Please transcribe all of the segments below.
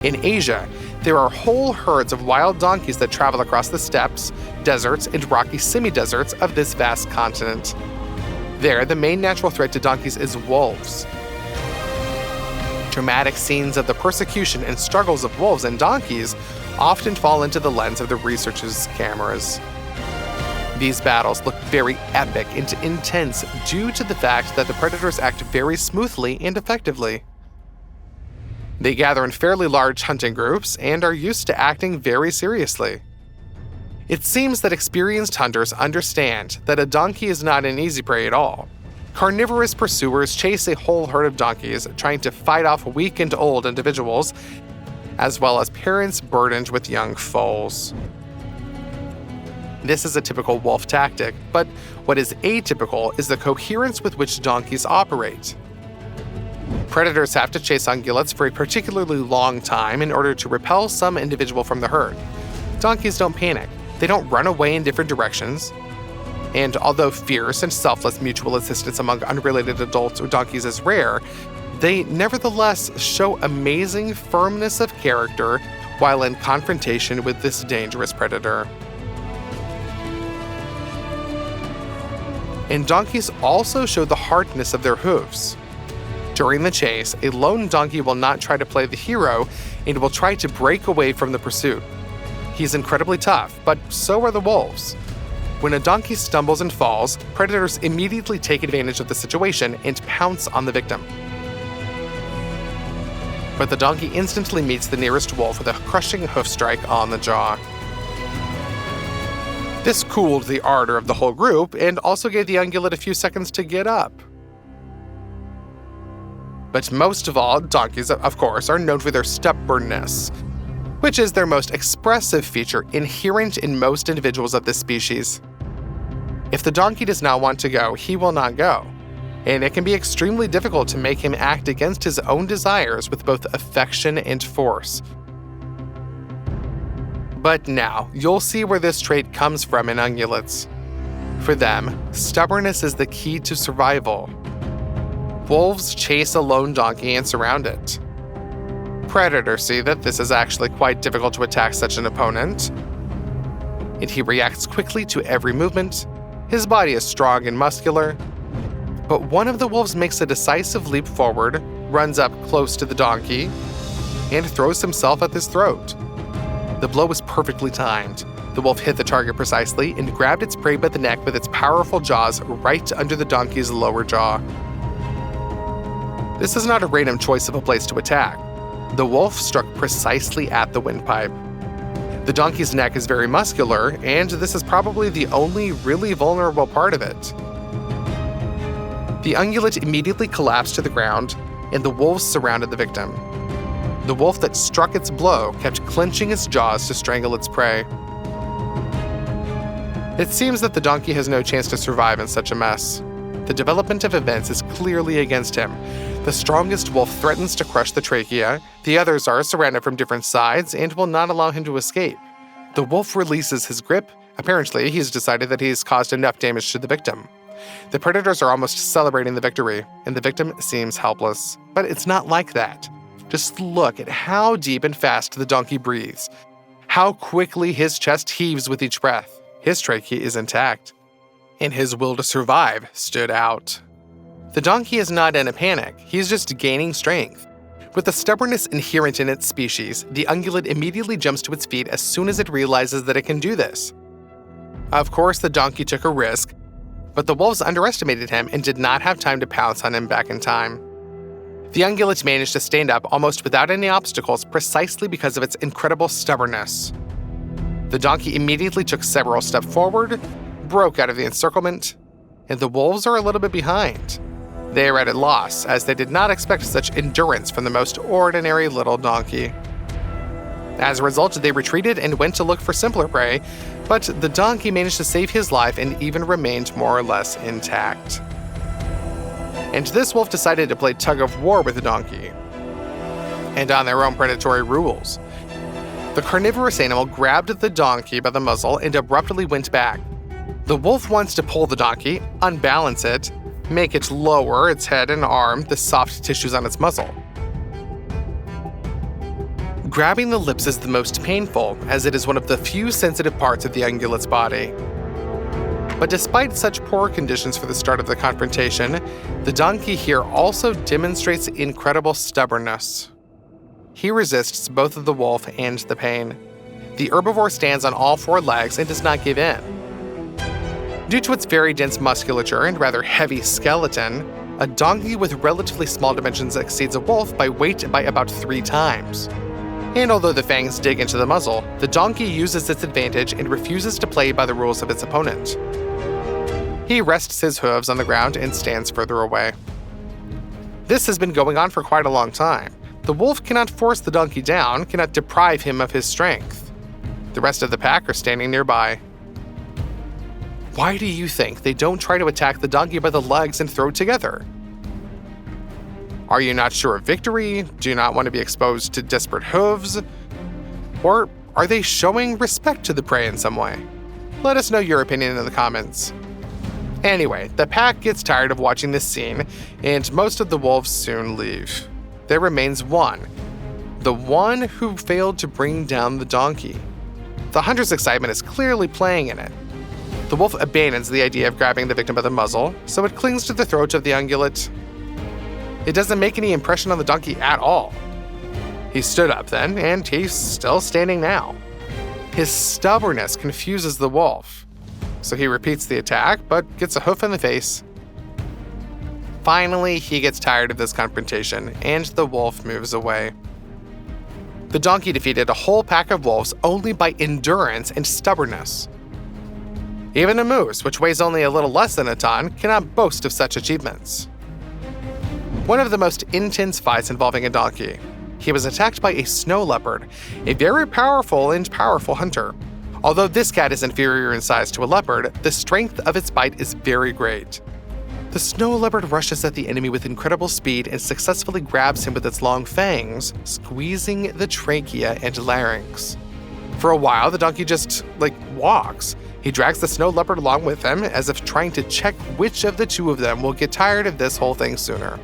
In Asia, there are whole herds of wild donkeys that travel across the steppes, deserts, and rocky semi-deserts of this vast continent. There, the main natural threat to donkeys is wolves. Dramatic scenes of the persecution and struggles of wolves and donkeys often fall into the lens of the researchers' cameras. These battles look very epic and intense due to the fact that the predators act very smoothly and effectively. They gather in fairly large hunting groups and are used to acting very seriously. It seems that experienced hunters understand that a donkey is not an easy prey at all. Carnivorous pursuers chase a whole herd of donkeys, trying to fight off weak and old individuals, as well as parents burdened with young foals. This is a typical wolf tactic, but what is atypical is the coherence with which donkeys operate. Predators have to chase ungulates for a particularly long time in order to repel some individual from the herd. Donkeys don't panic. They don't run away in different directions. And although fierce and selfless mutual assistance among unrelated adults or donkeys is rare, they nevertheless show amazing firmness of character while in confrontation with this dangerous predator. And donkeys also show the hardness of their hooves. During the chase, a lone donkey will not try to play the hero and will try to break away from the pursuit. He's incredibly tough, but so are the wolves. When a donkey stumbles and falls, predators immediately take advantage of the situation and pounce on the victim. But the donkey instantly meets the nearest wolf with a crushing hoof strike on the jaw. This cooled the ardor of the whole group and also gave the ungulate a few seconds to get up. But most of all, donkeys, of course, are known for their stubbornness, which is their most expressive feature inherent in most individuals of this species. If the donkey does not want to go, he will not go, and it can be extremely difficult to make him act against his own desires with both affection and force. But now, you'll see where this trait comes from in ungulates. For them, stubbornness is the key to survival. Wolves chase a lone donkey and surround it. Predators see that this is actually quite difficult to attack such an opponent, and he reacts quickly to every movement. His body is strong and muscular, but one of the wolves makes a decisive leap forward, runs up close to the donkey, and throws himself at his throat. The blow was perfectly timed. The wolf hit the target precisely and grabbed its prey by the neck with its powerful jaws right under the donkey's lower jaw. This is not a random choice of a place to attack. The wolf struck precisely at the windpipe. The donkey's neck is very muscular, and this is probably the only really vulnerable part of it. The ungulate immediately collapsed to the ground, and the wolves surrounded the victim. The wolf that struck its blow kept clenching its jaws to strangle its prey. It seems that the donkey has no chance to survive in such a mess. The development of events is clearly against him. The strongest wolf threatens to crush the trachea, the others are surrounded from different sides and will not allow him to escape. The wolf releases his grip. Apparently, he's decided that he's caused enough damage to the victim. The predators are almost celebrating the victory, and the victim seems helpless. But it's not like that. Just look at how deep and fast the donkey breathes, how quickly his chest heaves with each breath. His trachea is intact, and his will to survive stood out. The donkey is not in a panic, he's just gaining strength. With the stubbornness inherent in its species, the ungulate immediately jumps to its feet as soon as it realizes that it can do this. Of course, the donkey took a risk, but the wolves underestimated him and did not have time to pounce on him back in time. The ungulate managed to stand up almost without any obstacles precisely because of its incredible stubbornness. The donkey immediately took several steps forward, broke out of the encirclement, and the wolves are a little bit behind. They are at a loss, as they did not expect such endurance from the most ordinary little donkey. As a result, they retreated and went to look for simpler prey, but the donkey managed to save his life and even remained more or less intact. And this wolf decided to play tug-of-war with the donkey, and on their own predatory rules. The carnivorous animal grabbed the donkey by the muzzle and abruptly went back. The wolf wants to pull the donkey, unbalance it, make it lower its head and arm, the soft tissues on its muzzle. Grabbing the lips is the most painful, as it is one of the few sensitive parts of the ungulate's body. But despite such poor conditions for the start of the confrontation, the donkey here also demonstrates incredible stubbornness. He resists both the wolf and the pain. The herbivore stands on all four legs and does not give in. Due to its very dense musculature and rather heavy skeleton, a donkey with relatively small dimensions exceeds a wolf by weight by about 3 times. And although the fangs dig into the muzzle, the donkey uses its advantage and refuses to play by the rules of its opponent. He rests his hooves on the ground and stands further away. This has been going on for quite a long time. The wolf cannot force the donkey down, cannot deprive him of his strength. The rest of the pack are standing nearby. Why do you think they don't try to attack the donkey by the legs and throw together? Are you not sure of victory? Do you not want to be exposed to desperate hooves? Or are they showing respect to the prey in some way? Let us know your opinion in the comments. Anyway, the pack gets tired of watching this scene, and most of the wolves soon leave. There remains one. The one who failed to bring down the donkey. The hunter's excitement is clearly playing in it. The wolf abandons the idea of grabbing the victim by the muzzle, so it clings to the throat of the ungulate. It doesn't make any impression on the donkey at all. He stood up then, and he's still standing now. His stubbornness confuses the wolf, so he repeats the attack, but gets a hoof in the face. Finally, he gets tired of this confrontation, and the wolf moves away. The donkey defeated a whole pack of wolves only by endurance and stubbornness. Even a moose, which weighs only a little less than a ton, cannot boast of such achievements. One of the most intense fights involving a donkey. He was attacked by a snow leopard, a very powerful hunter. Although this cat is inferior in size to a leopard, the strength of its bite is very great. The snow leopard rushes at the enemy with incredible speed and successfully grabs him with its long fangs, squeezing the trachea and larynx. For a while, the donkey just, walks. He drags the snow leopard along with him, as if trying to check which of the two of them will get tired of this whole thing sooner.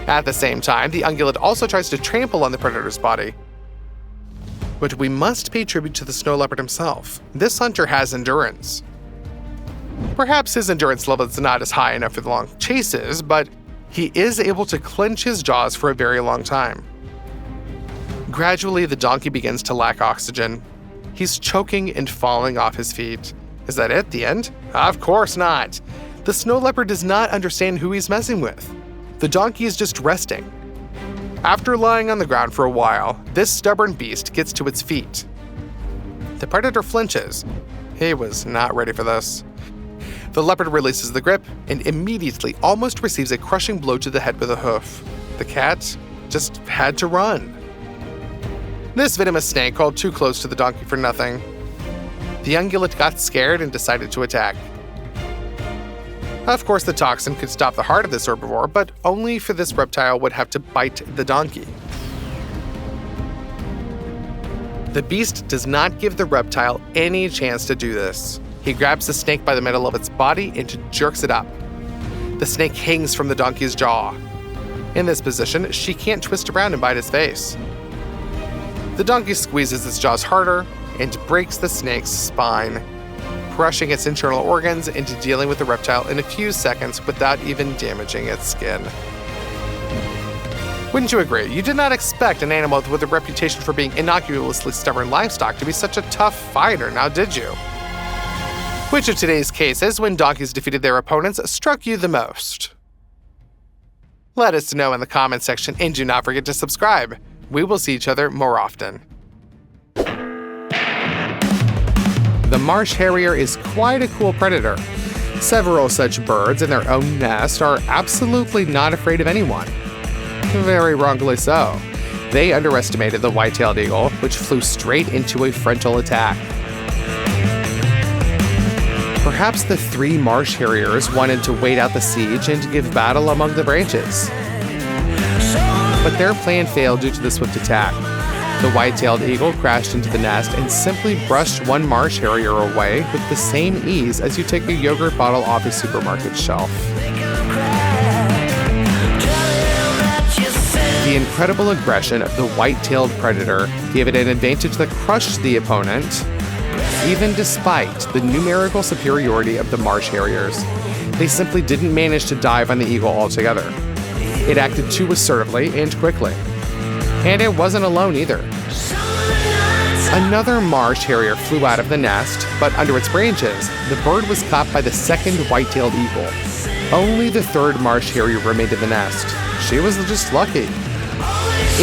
At the same time, the ungulate also tries to trample on the predator's body. But we must pay tribute to the snow leopard himself. This hunter has endurance. Perhaps his endurance level is not as high enough for the long chases, but he is able to clench his jaws for a very long time. Gradually, the donkey begins to lack oxygen. He's choking and falling off his feet. Is that it, the end? Of course not. The snow leopard does not understand who he's messing with. The donkey is just resting. After lying on the ground for a while, this stubborn beast gets to its feet. The predator flinches. He was not ready for this. The leopard releases the grip and immediately almost receives a crushing blow to the head with a hoof. The cat just had to run. This venomous snake crawled too close to the donkey for nothing. The ungulate got scared and decided to attack. Of course, the toxin could stop the heart of this herbivore, but only for this reptile would have to bite the donkey. The beast does not give the reptile any chance to do this. He grabs the snake by the middle of its body and jerks it up. The snake hangs from the donkey's jaw. In this position, she can't twist around and bite his face. The donkey squeezes its jaws harder and breaks the snake's spine, crushing its internal organs into dealing with the reptile in a few seconds without even damaging its skin. Wouldn't you agree? You did not expect an animal with a reputation for being innocuously stubborn livestock to be such a tough fighter, now did you? Which of today's cases, when donkeys defeated their opponents, struck you the most? Let us know in the comment section, and do not forget to subscribe. We will see each other more often. The marsh harrier is quite a cool predator. Several such birds in their own nest are absolutely not afraid of anyone. Very wrongly so. They underestimated the white-tailed eagle, which flew straight into a frontal attack. Perhaps the 3 marsh harriers wanted to wait out the siege and give battle among the branches. But their plan failed due to the swift attack. The white-tailed eagle crashed into the nest and simply brushed one marsh harrier away with the same ease as you take a yogurt bottle off a supermarket shelf. The The incredible aggression of the white-tailed predator gave it an advantage that crushed the opponent, even despite the numerical superiority of the marsh harriers. They simply didn't manage to dive on the eagle altogether. It acted too assertively and quickly. And it wasn't alone either. Another marsh harrier flew out of the nest, but under its branches, the bird was caught by the second white-tailed eagle. Only the third marsh harrier remained in the nest. She was just lucky.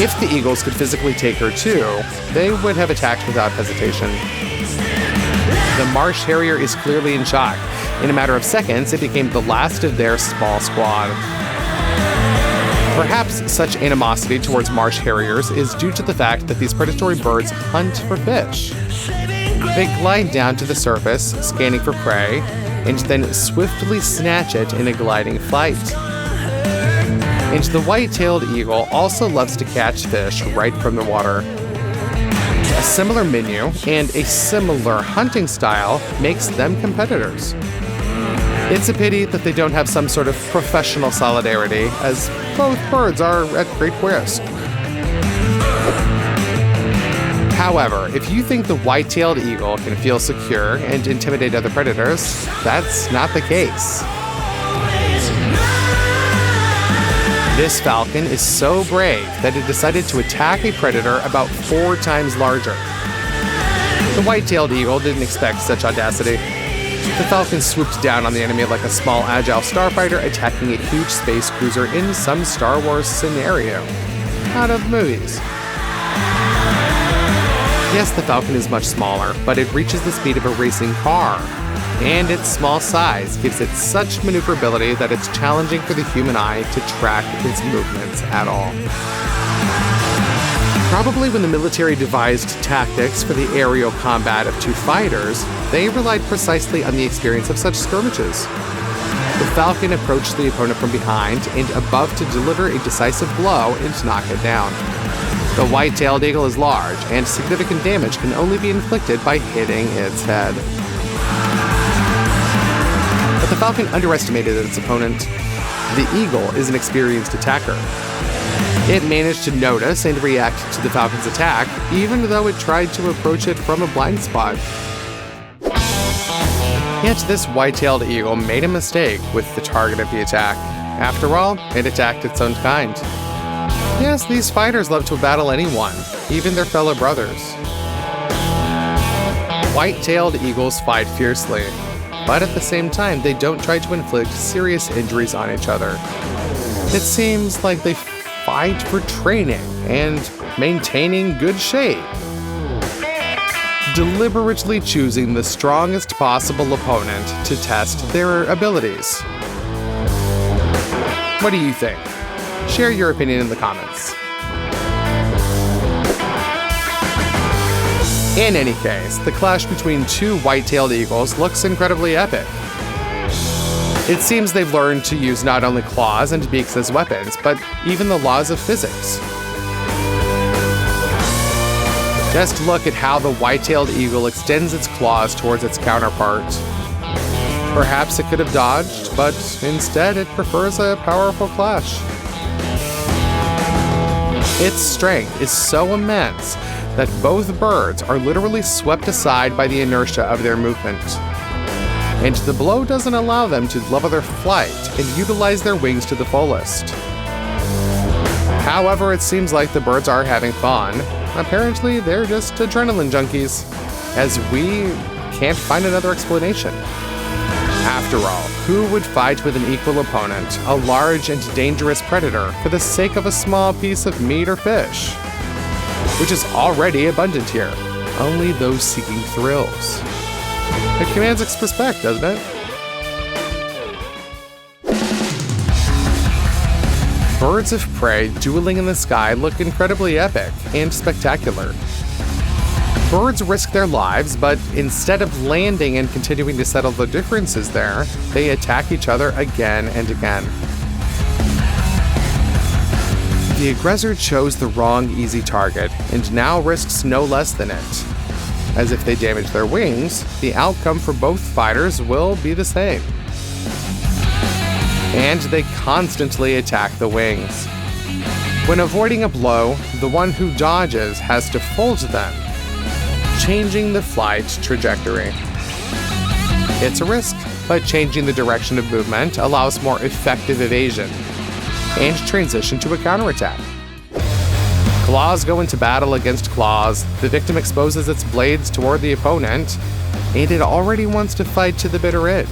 If the eagles could physically take her too, they would have attacked without hesitation. The marsh harrier is clearly in shock. In a matter of seconds, it became the last of their small squad. Perhaps such animosity towards marsh harriers is due to the fact that these predatory birds hunt for fish. They glide down to the surface, scanning for prey, and then swiftly snatch it in a gliding flight. And the white-tailed eagle also loves to catch fish right from the water. A similar menu and a similar hunting style makes them competitors. It's a pity that they don't have some sort of professional solidarity, as both birds are at great risk. However, if you think the white-tailed eagle can feel secure and intimidate other predators, that's not the case. This falcon is so brave that it decided to attack a predator about 4 times larger. The white-tailed eagle didn't expect such audacity. The falcon swooped down on the enemy like a small, agile starfighter attacking a huge space cruiser in some Star Wars scenario. Out of movies. Yes, the falcon is much smaller, but it reaches the speed of a racing car. And its small size gives it such maneuverability that it's challenging for the human eye to track its movements at all. Probably when the military devised tactics for the aerial combat of 2 fighters, they relied precisely on the experience of such skirmishes. The falcon approached the opponent from behind and above to deliver a decisive blow and knock it down. The white-tailed eagle is large, and significant damage can only be inflicted by hitting its head. But the falcon underestimated its opponent. The eagle is an experienced attacker. It managed to notice and react to the falcon's attack, even though it tried to approach it from a blind spot. Yet this white-tailed eagle made a mistake with the target of the attack. After all, it attacked its own kind. Yes, these fighters love to battle anyone, even their fellow brothers. White-tailed eagles fight fiercely, but at the same time, they don't try to inflict serious injuries on each other. It seems like they fight for training and maintaining good shape, deliberately choosing the strongest possible opponent to test their abilities. What do you think? Share your opinion in the comments. In any case, the clash between 2 white-tailed eagles looks incredibly epic. It seems they've learned to use not only claws and beaks as weapons, but even the laws of physics. Just look at how the white-tailed eagle extends its claws towards its counterpart. Perhaps it could have dodged, but instead it prefers a powerful clash. Its strength is so immense that both birds are literally swept aside by the inertia of their movement. And the blow doesn't allow them to level their flight and utilize their wings to the fullest. However, it seems like the birds are having fun. Apparently, they're just adrenaline junkies, as we can't find another explanation. After all, who would fight with an equal opponent, a large and dangerous predator, for the sake of a small piece of meat or fish? Which is already abundant here. Only those seeking thrills. It commands its respect, doesn't it? Birds of prey dueling in the sky look incredibly epic and spectacular. Birds risk their lives, but instead of landing and continuing to settle the differences there, they attack each other again and again. The aggressor chose the wrong easy target and now risks no less than it. As if they damage their wings, the outcome for both fighters will be the same. And they constantly attack the wings. When avoiding a blow, the one who dodges has to fold them, changing the flight trajectory. It's a risk, but changing the direction of movement allows more effective evasion and transition to a counterattack. Claws go into battle against claws, the victim exposes its blades toward the opponent, and it already wants to fight to the bitter end.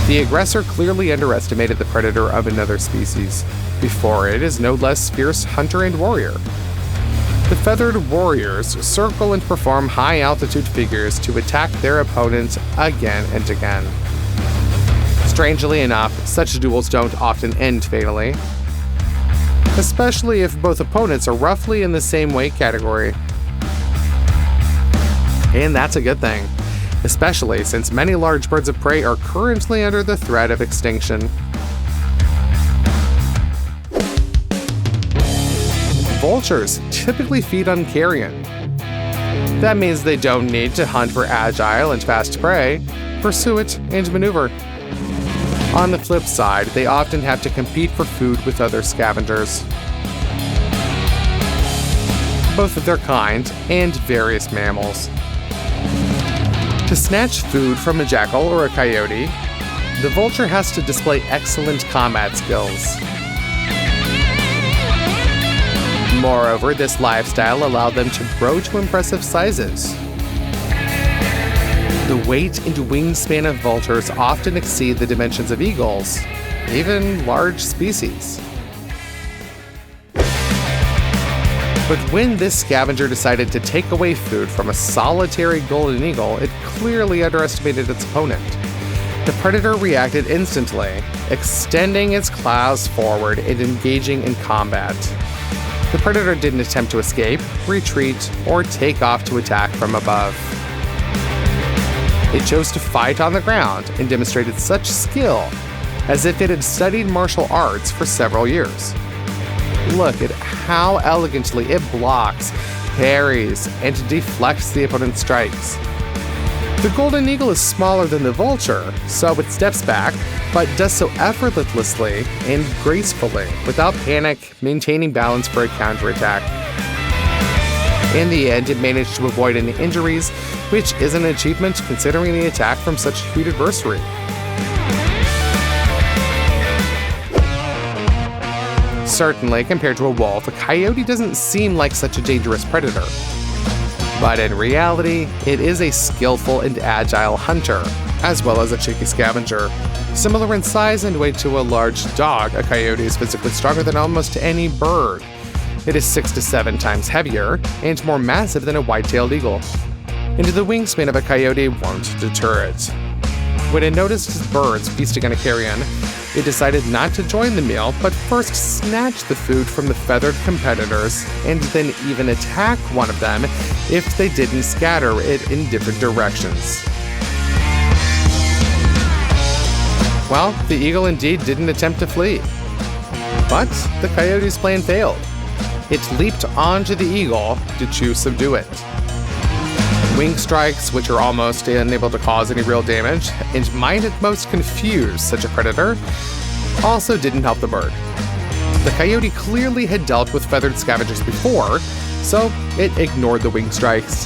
The aggressor clearly underestimated the predator of another species. Before it is no less fierce hunter and warrior. The feathered warriors circle and perform high-altitude figures to attack their opponents again and again. Strangely enough, such duels don't often end fatally, especially if both opponents are roughly in the same weight category. And that's a good thing, especially since many large birds of prey are currently under the threat of extinction. Vultures typically feed on carrion. That means they don't need to hunt for agile and fast prey, pursue it, and maneuver. On the flip side, they often have to compete for food with other scavengers, both of their kind and various mammals. To snatch food from a jackal or a coyote, the vulture has to display excellent combat skills. Moreover, this lifestyle allowed them to grow to impressive sizes. The weight and wingspan of vultures often exceed the dimensions of eagles, even large species. But when this scavenger decided to take away food from a solitary golden eagle, it clearly underestimated its opponent. The predator reacted instantly, extending its claws forward and engaging in combat. The predator didn't attempt to escape, retreat, or take off to attack from above. It chose to fight on the ground and demonstrated such skill as if it had studied martial arts for several years. Look at how elegantly it blocks, parries, and deflects the opponent's strikes. The golden eagle is smaller than the vulture, so it steps back, but does so effortlessly and gracefully, without panic, maintaining balance for a counterattack. In the end, it managed to avoid any injuries, which is an achievement considering the attack from such a huge adversary. Certainly, compared to a wolf, a coyote doesn't seem like such a dangerous predator. But in reality, it is a skillful and agile hunter, as well as a cheeky scavenger. Similar in size and weight to a large dog, a coyote is physically stronger than almost any bird. It is 6 to 7 times heavier and more massive than a white-tailed eagle. And the wingspan of a coyote won't deter it. When it noticed birds feasting on a carrion, it decided not to join the meal, but first snatch the food from the feathered competitors, and then even attack one of them if they didn't scatter it in different directions. Well, the eagle indeed didn't attempt to flee. But the coyote's plan failed. It leaped onto the eagle to subdue it. Wing strikes, which are almost unable to cause any real damage, and might at most confuse such a predator, also didn't help the bird. The coyote clearly had dealt with feathered scavengers before, so it ignored the wing strikes.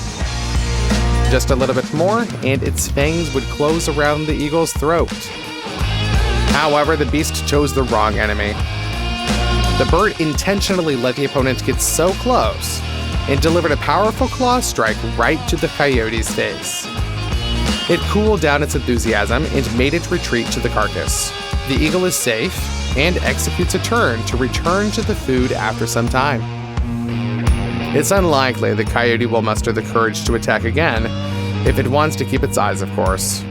Just a little bit more, and its fangs would close around the eagle's throat. However, the beast chose the wrong enemy. The bird intentionally let the opponent get so close and delivered a powerful claw strike right to the coyote's face. It cooled down its enthusiasm and made it retreat to the carcass. The eagle is safe and executes a turn to return to the food after some time. It's unlikely the coyote will muster the courage to attack again, if it wants to keep its eyes, of course.